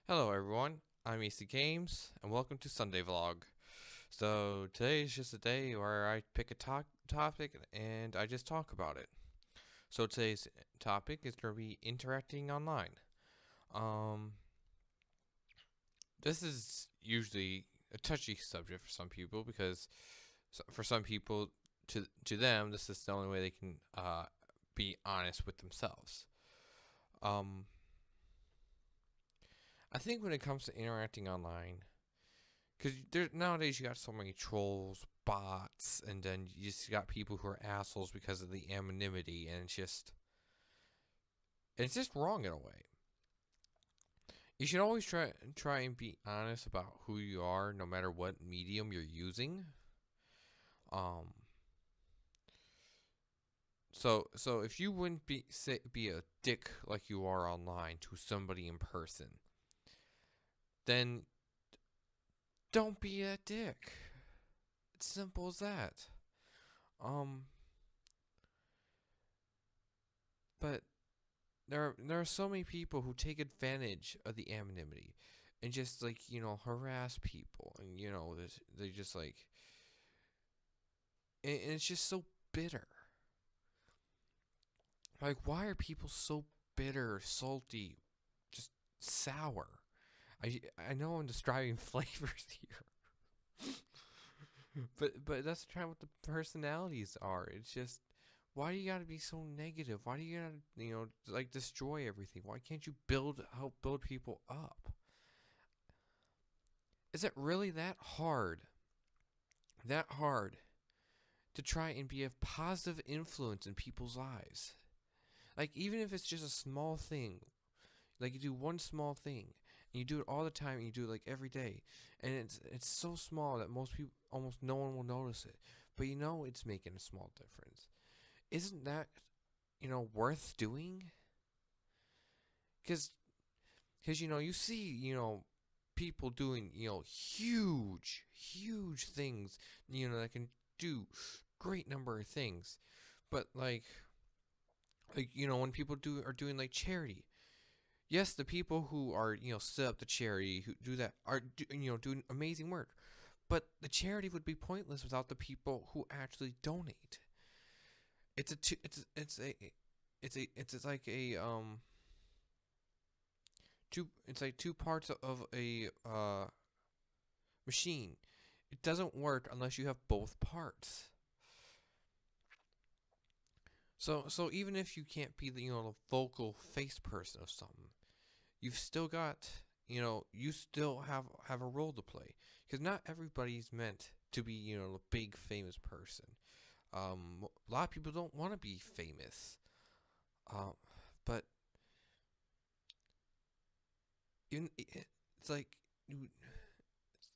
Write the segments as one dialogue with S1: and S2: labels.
S1: Hello everyone, I'm EC Games, and welcome to Sunday Vlog. So today is just a day where I pick a topic and I just talk about it. So today's topic is going to be interacting online. Um, this is usually a touchy subject for some people because for some people, to them, this is the only way they can be honest with themselves. Um, I think when it comes to interacting online, because nowadays you got so many trolls, bots, and then you just got people who are assholes because of the anonymity, and it's just wrong in a way. You should always try and be honest about who you are, no matter what medium you're using. Um, so if you wouldn't be a dick like you are online to somebody in person, then don't be a dick. It's simple as that. Um, but there are so many people who take advantage of the anonymity and just harass people, and they just and it's just so bitter. Like, why are people so bitter, salty, just sour? I know I'm describing flavors here, but that's kind of what the personalities are. It's just, why do you gotta be so negative? Why do you gotta destroy everything? Why can't you help build people up? Is it really that hard to try and be a positive influence in people's lives? Like, even if it's just a small thing, like you do one small thing, and you do it all the time, and you do it like every day, and it's so small that most people, almost no one will notice it, but it's making a small difference. Isn't that worth doing? Because you see people doing huge things, that can do great number of things, but when people are doing like charity. Yes, the people who are set up the charity, who do that, are doing amazing work, but the charity would be pointless without the people who actually donate. It's a two, it's like a two it's like two parts of a machine. It doesn't work unless you have both parts. So even if you can't be the vocal face person of something, you've still got you still have a role to play, because not everybody's meant to be a big famous person. A lot of people don't want to be famous, um, but it's like you,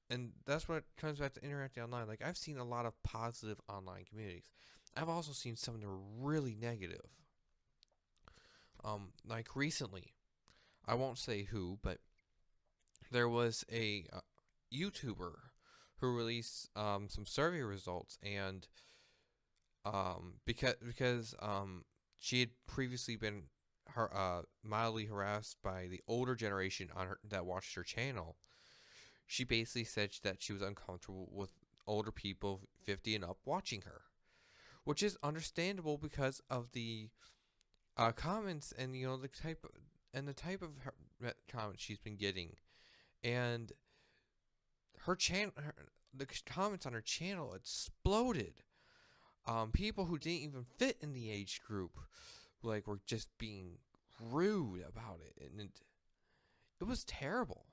S1: and that's what comes back to interacting online. Like, I've seen a lot of positive online communities. I've also seen some that are really negative. Like recently, I won't say who, but there was a YouTuber who released some survey results, and because she had previously been mildly harassed by the older generation that watched her channel. She basically said that she was uncomfortable with older people 50 and up watching her, which is understandable because of the comments, and the type of comments she's been getting, and her channel, the comments on her channel exploded. People who didn't even fit in the age group, were just being rude about it, and it was terrible.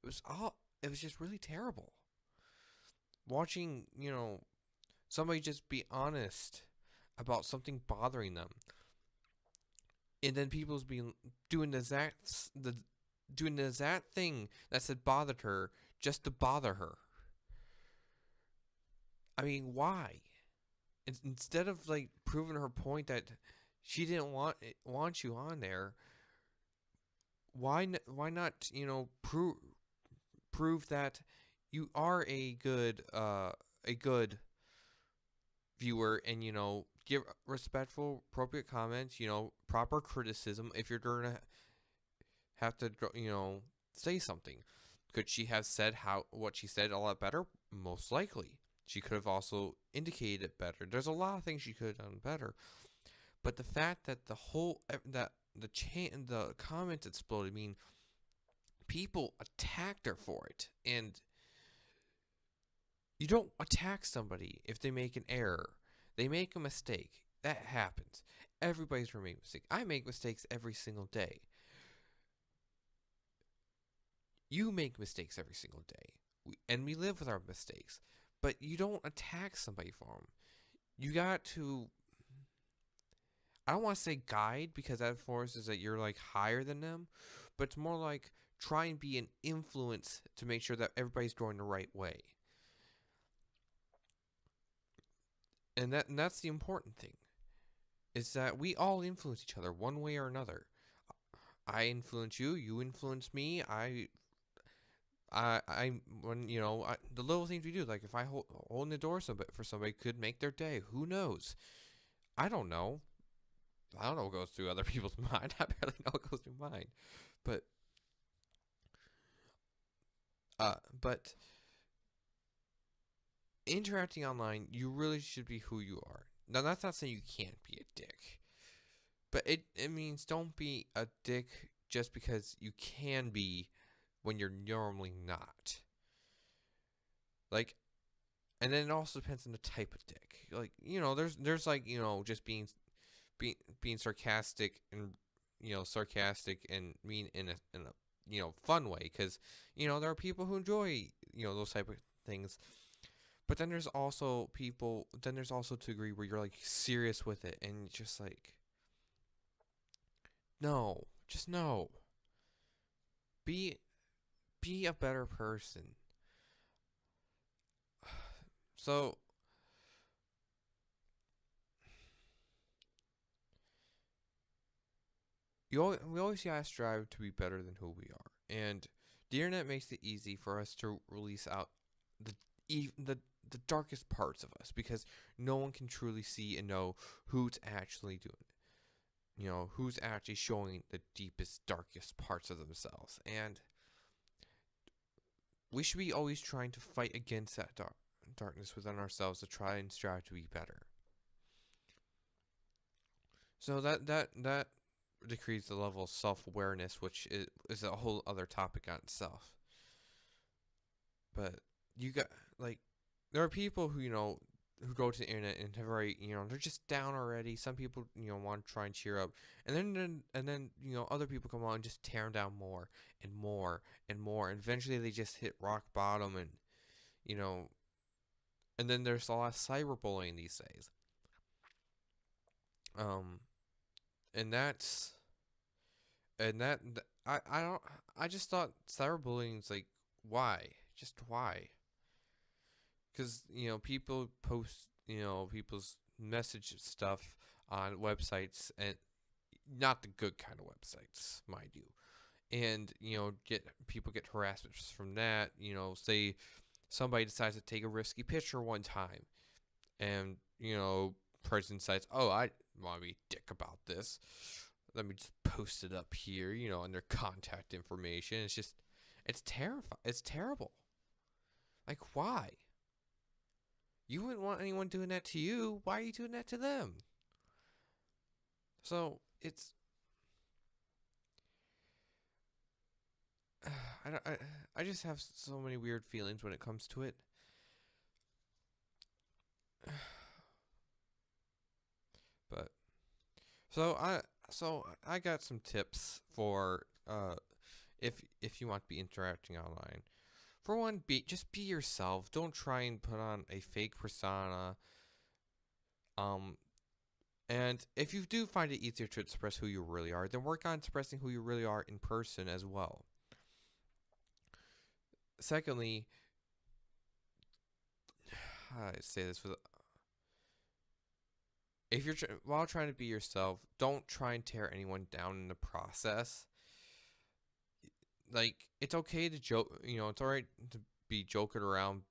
S1: It was just really terrible. Watching somebody just be honest about something bothering them, and then people's being doing the doing the exact thing that said bothered her just to bother her. I mean, why? Instead of proving her point that she didn't want you on there, why not prove that you are a good viewer, and give respectful, appropriate comments, proper criticism if you're gonna have to say something. Could she have said how what she said a lot better? Most likely. She could have also indicated it better. There's a lot of things she could have done better. But the fact that the comments exploded, I mean, people attacked her for it. And you don't attack somebody if they make an error. They make a mistake. That happens. Everybody's going to make mistakes. I make mistakes every single day. You make mistakes every single day. And we live with our mistakes. But you don't attack somebody for them. You got to, I don't want to say guide, because that forces that you're like higher than them. But it's more like try and be an influence to make sure that everybody's going the right way. And that's the important thing, is that we all influence each other one way or another. I influence you, you influence me. When the little things we do, like if I hold the door for somebody, could make their day. Who knows? I don't know. I don't know what goes through other people's mind. I barely know what goes through mine. But but interacting online, you really should be who you are. Now that's not saying you can't be a dick, but it means don't be a dick just because you can be when you're normally not. Like, and then it also depends on the type of dick. Like, there's like, just being sarcastic and sarcastic and mean in a fun way, because there are people who enjoy those type of things. But then there's also to agree where you're like serious with it and just like, no, just no. Be a better person. So we always gotta strive to be better than who we are, and the internet makes it easy for us to release out the the darkest parts of us, because no one can truly see and know who's actually doing it. Who's actually showing the deepest, darkest parts of themselves, and we should be always trying to fight against that darkness within ourselves to try and strive to be better. So that decreases the level of self-awareness, which is a whole other topic on itself. But you got, like, there are people who go to the internet and have already, they're just down already. Some people, want to try and cheer up, and then other people come on and just tear them down more and more and more, and eventually they just hit rock bottom, and you know, and then there's a lot of cyberbullying these days. Um, and that's and that th- I don't I just thought cyberbullying is like, why, just why? Because people post people's message stuff on websites, and not the good kind of websites, mind you, and get harassment from that. Say somebody decides to take a risky picture one time, and person decides, oh, I want to be a dick about this, let me just post it up here, and their contact information. It's terrifying. It's terrible. Like, why? You wouldn't want anyone doing that to you. Why are you doing that to them? So it's I, don't, I just have so many weird feelings when it comes to it. But so I got some tips for if you want to be interacting online. For one, be yourself. Don't try and put on a fake persona. Um, and if you do find it easier to express who you really are, then work on expressing who you really are in person as well. Secondly, how do I say this? If you're while trying to be yourself, don't try and tear anyone down in the process. Like, it's okay to joke. It's alright to be joking around.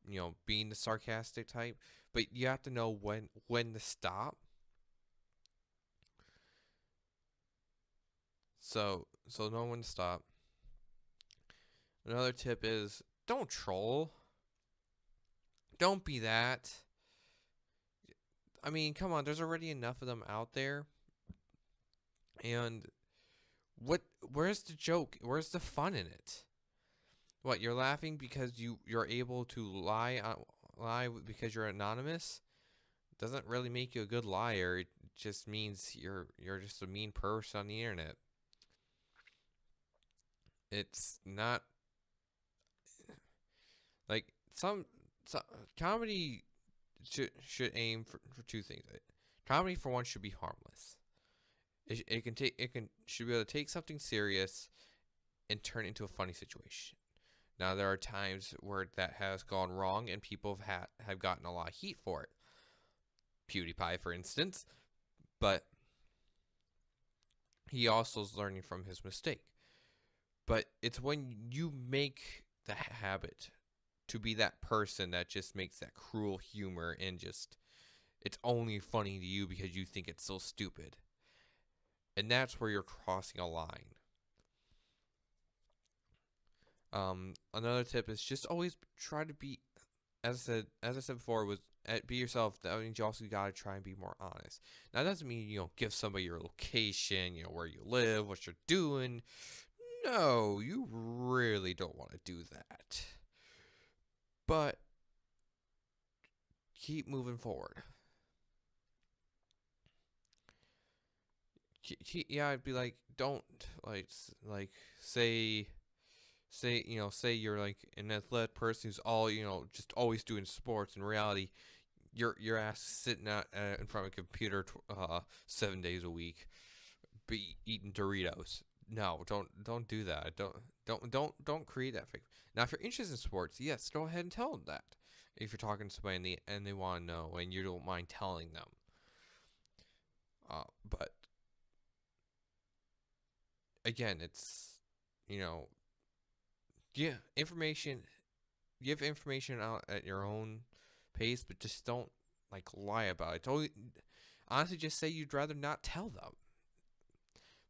S1: Being the sarcastic type, but you have to know when to stop. So know when to stop. Another tip is don't troll. Don't be that. I mean, come on, there's already enough of them out there. And what where's the joke? Where's the fun in it? What, you're laughing because you're able to lie because you're anonymous? Doesn't really make you a good liar. It just means you're just a mean person on the internet. It's not like some comedy should aim for two things. Comedy for one should be harmless. It should be able to take something serious and turn it into a funny situation. Now there are times where that has gone wrong and people have gotten a lot of heat for it. PewDiePie, for instance, but he also is learning from his mistake. But it's when you make the habit to be that person that just makes that cruel humor and just it's only funny to you because you think it's so stupid. And that's where you're crossing a line. Another tip is just always try to be, as I said before, be yourself. That means you also gotta try and be more honest. Now that doesn't mean give somebody your location, where you live, what you're doing. No, you really don't want to do that. But keep moving forward. Yeah, I'd be like, don't like say you're like an athletic person who's all just always doing sports. In reality, your ass sitting out in front of a computer 7 days a week, be eating Doritos. No, don't do that. Don't create that fake. Now, if you're interested in sports, yes, go ahead and tell them that. If you're talking to somebody and they want to know and you don't mind telling them, but again, it's you know, yeah, information. Give information out at your own pace, but just don't lie about it. Honestly, just say you'd rather not tell them.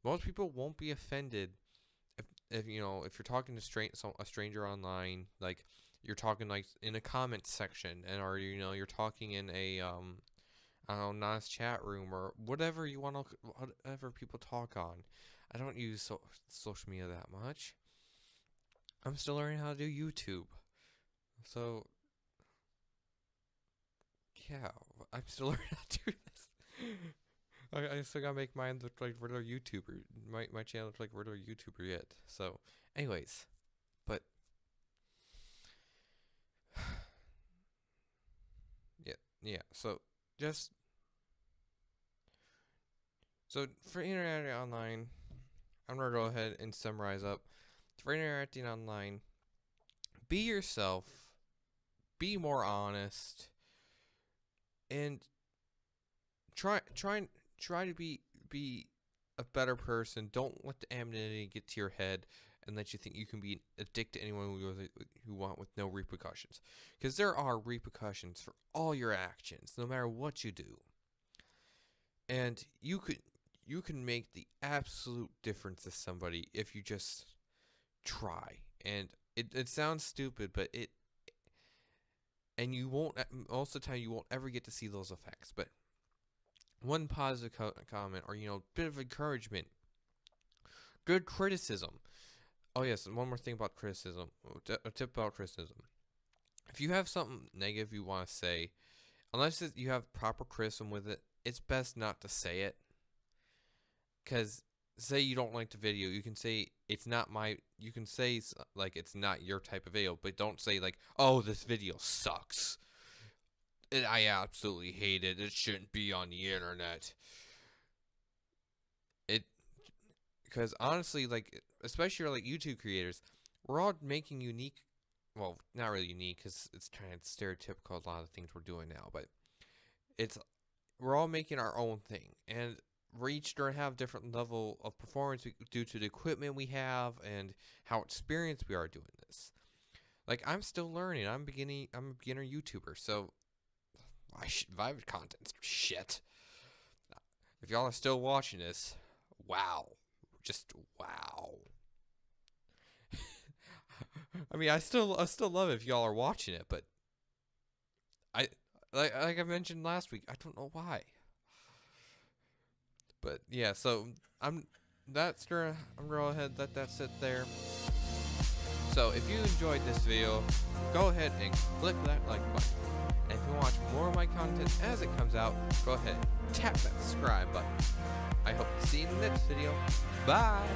S1: Most people won't be offended if if you're talking to a stranger online, like you're talking in a comment section, and or you're talking in a I don't know, nice chat room or whatever whatever people talk on. I don't use social media that much. I'm still learning how to do YouTube, so yeah, I'm still learning how to do this. I still gotta make mine look like regular YouTuber. My channel look like regular YouTuber yet. So, anyways, but yeah. Just for interacting online, I'm gonna go ahead and summarize up. For interacting online, be yourself, be more honest, and try to be a better person. Don't let the anonymity get to your head and let you think you can be addicted to anyone who want with no repercussions. Because there are repercussions for all your actions, no matter what you do. And you can make the absolute difference to somebody if you just try. And it sounds stupid, but and you won't, most of the time you won't ever get to see those effects. But one positive comment or bit of encouragement, good criticism. Oh yes, and one more thing about criticism, a tip about criticism. If you have something negative you want to say, unless you have proper criticism with it, it's best not to say it. Because say you don't like the video, you can say it's not my. You can say it's not your type of video, but don't say oh, this video sucks. I absolutely hate it. It shouldn't be on the internet. Because honestly, especially YouTube creators, we're all making unique. Well, not really unique because it's kind of stereotypical a lot of the things we're doing now, but it's we're all making our own thing, and we each don't have different level of performance due to the equipment we have and how experienced we are doing this. I'm still learning. I'm a beginner YouTuber, so Vive content shit. If y'all are still watching this, wow, just wow. I mean, I still love it if y'all are watching it, but I like I mentioned last week, I don't know why. But yeah, so I'm gonna go ahead and let that sit there. So if you enjoyed this video, go ahead and click that like button. And if you watch more of my content as it comes out, go ahead and tap that subscribe button. I hope to see you in the next video. Bye!